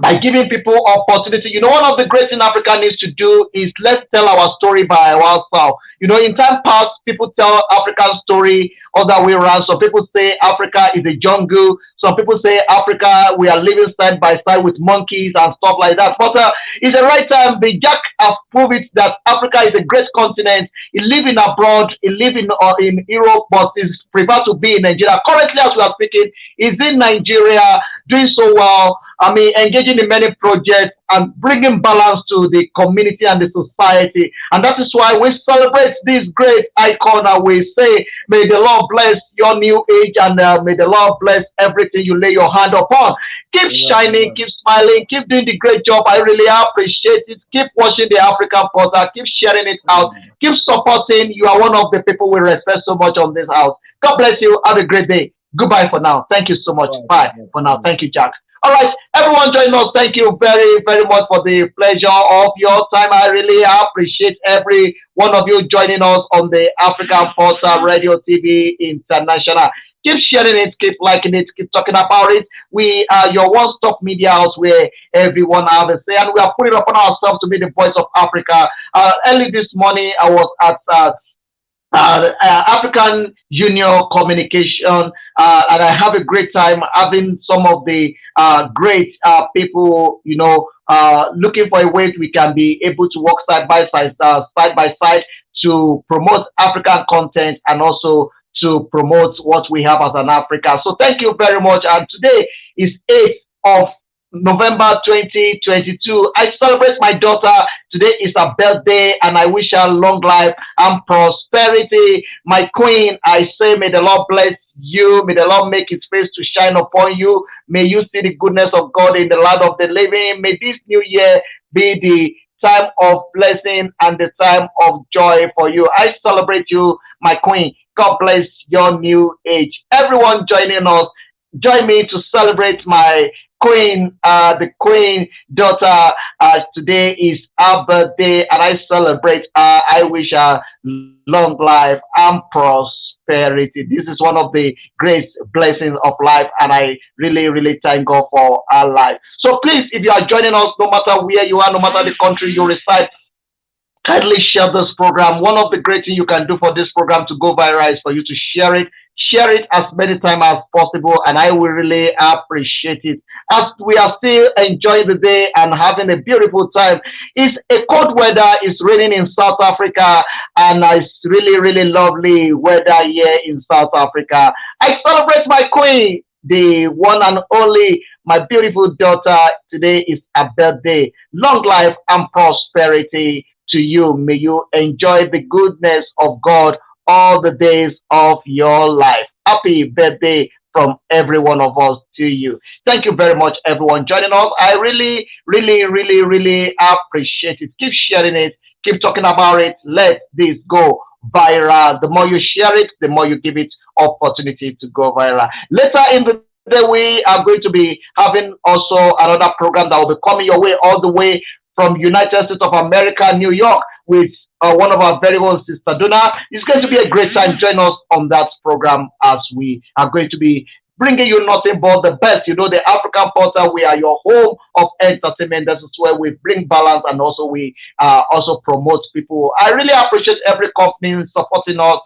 by giving people opportunity. One of the great things Africa needs to do is let's tell our story by ourselves. In time past, people tell African story other way around. Some people say Africa is a jungle. Some people say Africa, we are living side by side with monkeys and stuff like that. But it's the right time. The Jack have proved it that Africa is a great continent. He live in abroad. He live in Europe, but he prefer to be in Nigeria. Currently, as we are speaking, he's in Nigeria, doing so well. I mean, engaging in many projects and bringing balance to the community and the society. And that is why we celebrate this great icon and we say, may the Lord bless your new age and may the Lord bless everything you lay your hand upon. Keep shining, keep smiling, keep doing the great job. I really appreciate it. Keep watching the African Portal, keep sharing it out, keep supporting. You are one of the people we respect so much on this house. God bless you. Have a great day. Goodbye for now. Thank you so much. Bye for now. Thank you, Jack. All right, everyone join us. Thank you very, very much for the pleasure of your time. I really appreciate every one of you joining us on the African Portal Radio TV International. Keep sharing it, keep liking it, keep talking about it. We are your one-stop media house where everyone has a say, and we are putting upon ourselves to be the voice of Africa. Early this morning, I was at African Union Communication, and I have a great time having some of the great people, looking for a way we can be able to work side by side to promote African content and also to promote what we have as an Africa. So thank you very much. And today is 8th of November 2022. I celebrate my daughter. Today is her birthday, and I wish her long life and prosperity. My queen, I say, may the Lord bless you. May the Lord make his face to shine upon you. May you see the goodness of God in the land of the living. May this new year be the time of blessing and the time of joy for you. I celebrate you, my queen. God bless your new age. Everyone joining us, join me to celebrate my queen, the queen daughter. Today is her birthday, and I celebrate her. I wish her long life and prosperity. This is one of the great blessings of life, and I really, really thank God for her life. So please, if you are joining us, no matter where you are, no matter the country you reside, kindly share this program. One of the great things you can do for this program to go viral is for you to share it. share it as many times as possible, and I will really appreciate it. As we are still enjoying the day and having a beautiful time, it's a cold weather. It's raining in South Africa, and it's really, really lovely weather here in South Africa. I celebrate my queen, the one and only, my beautiful daughter. Today is her birthday. Long life and prosperity to you. May you enjoy the goodness of God all the days of your life. Happy birthday from every one of us to you. Thank you very much, everyone, joining us. I really, really, really, really appreciate it. Keep sharing it, keep talking about it. Let this go viral. The more you share it, the more you give it opportunity to go viral. Later in the day, we are going to be having also another program that will be coming your way all the way from United States of America, New York, with one of our very own sister Donna. It's going to be a great time. Join us on that program as we are going to be bringing you nothing but the best. You know, the African Portal, we are your home of entertainment. This is where we bring balance and also we also promote people. I really appreciate every company supporting us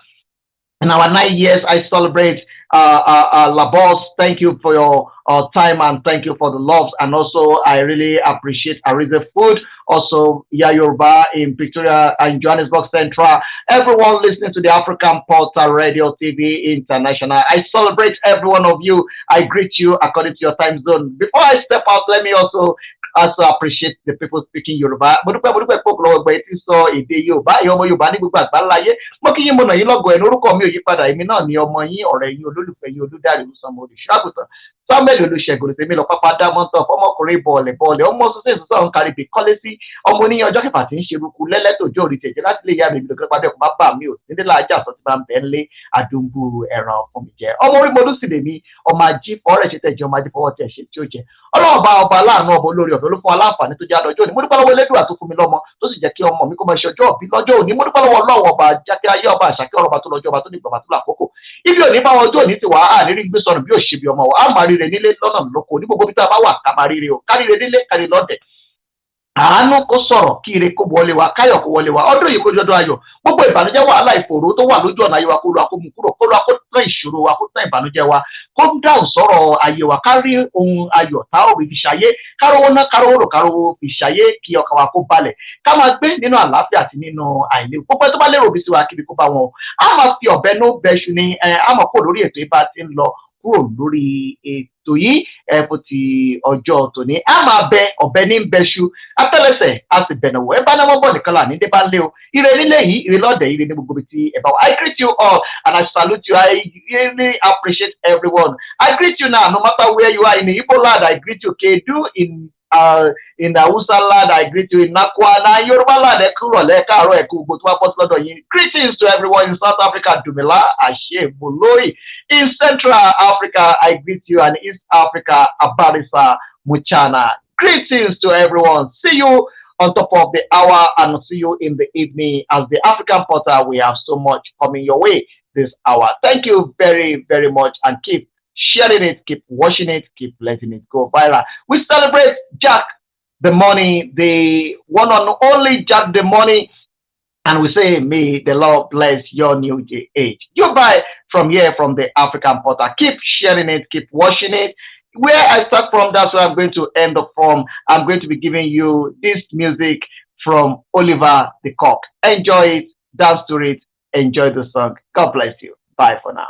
in our 9 years. I celebrate La Boss. Thank you for your time and thank you for the loves. And also, I really appreciate Ariza Food. Also, Yoruba in Victoria and Johannesburg Central. Everyone listening to the African Portal Radio TV International. I celebrate every one of you. I greet you according to your time zone. Before I step out, let me also appreciate the people speaking Yoruba. Mo dúpẹ́ mo dúpẹ́ pé ọ̀pọ̀lọpọ̀ ọgbà etí sọ èdè Yorùbá ẹ̀yin ọmọ Yorùbá ní gbogbo àgbáńláyé. Mo kí yín mo nà yín lọ́gọ̀ ẹnu orúkọ mi ò yí padà èmi náà ni ọmọ yín ọ̀rẹ́ yín olólùfẹ́ yín Olúdáre Olúsanmo olùṣọ́àgùtàn Samuel Olùṣègùn tèmi lọ pápá dámọ́tọ̀ ọmọkùnrin bọ̀ọ̀lẹ̀ bọ̀ọ̀lẹ̀ ọmọ sọ́sẹ̀ ìsọ́sọ́ ń kárí bí kọ́lé sí ọmọ oníyan ọjọ́ kẹfà tí ń ṣe eruku lẹ́lẹ́tòjọ́ orí tẹ̀jẹ́ láti lè yá mi ìbílẹ̀ kí pàdé ọkùnrin bá bà mí ò sí nílẹ̀ ajá àsọ tí bá ń bẹ́ ń lé àdúgbò ẹ̀ràn fún mi jẹ́ ọmọ orí modú sì lèmi ọmọ ají fọ́ọ̀rẹ́ ṣe tẹ̀jẹ́ ọmọ ají fọwọ́ tẹ̀ ṣe tí ó jẹ́ ọlọ́run bá ọba aláàánú ọba olórí ọ̀fẹ́ ló fún wa láǹfààní tó jẹ́ àdọ́jọ́ òní mo dúpẹ́ lọ́wọ́ elédùà tó fún mi lọ́mọ tó sì jẹ́ kí ọmọ mi kó máa ṣe ọjọ́ òbí lọ́jọ́ òní mo dúpẹ́ lọ́wọ́ ọlọ́run ọba jákè ayé ọba àṣàkẹ́ ọ̀rọ̀ ọba tó lọ́jọ́ ọba tó ní ìgbà tó lákòókò ibi òní bá wọn ọjọ́ òní ti wà á nírí gbé sọnù bí òṣèbí ọmọ wa á máa ríre nílé lọ́nà lóko ní gbogbo bí tá a bá wà ká máa ríre o ká ríre nílé ká rí lọ́dẹ̀ àánú kó sọ̀rọ̀ kí ire kó wọlé wa káyọ̀ kó wọlé wa ọdún yìí kó jọdún ayọ̀ gbogbo ìbànújẹ́ wàhálà ìfòòró tó wà lójú ọ̀nà ayé wa kó lu akómu kúrò kó lu akótán ìṣòro wa kó tán ìbànújẹ́ wa kó dáhùn sọ̀rọ̀ ayé wa ká rí ohun ayọ̀ tá ò rí fi ṣayé kárówó ná kárówó rò kárówó fi ṣayé kí ọkàn wa kó balẹ̀ ká máa gbé nínú àlàáfíà àti nínú àìléwu gbogbo tó bá lérò bí sí wa kíbi kó bá wọn a máa fi ọ̀bẹ ní bẹ́ṣu ni a máa kó lórí ètò ìbá ti ń lọ kúrò lórí ètò yìí fún ti ọjọ́ tòní a máa bẹ ọ̀bẹ ní bẹ́ṣu atẹ́lẹsẹ̀ a sì bẹ̀nà wọ̀ ẹ bá náà wọ́n bọ̀ nìkan là ní dé bá lé o ire nílé yìí ire lọ́dẹ̀ ire ní gbogbo ibi tí ẹ bá wà. I greet you all and I salute you. I really appreciate everyone. I greet you now no matter where you are in the Igbo land. I greet you Kedu in the Hausa land. I greet you in Nakwana Yoruba land. Ẹ kúrò lẹ́ẹ̀káàárọ̀ ẹ̀kú gbogbo tí wọ́n bọ́ sí lọ́dọ̀ yín. Greetings to everyone in South Africa Dumela Ashe Boloi. In Central Africa I greet you and East Africa Abarisa Muchana. Greetings to everyone. See you on top of the hour and see you in the evening as the African Portal. We have so much coming your way this hour. Thank you very, very much and keep sharing it, keep watching it, keep letting it go viral. We celebrate Jack the Money, the one and only Jack the Money, and we say, may the Lord bless your new age. Goodbye from here, from the African Portal. Keep sharing it, keep watching it. Where I start from, that's where I'm going to end up from. I'm going to be giving you this music from Oliver the Cock. Enjoy it, dance to it, enjoy the song. God bless you. Bye for now.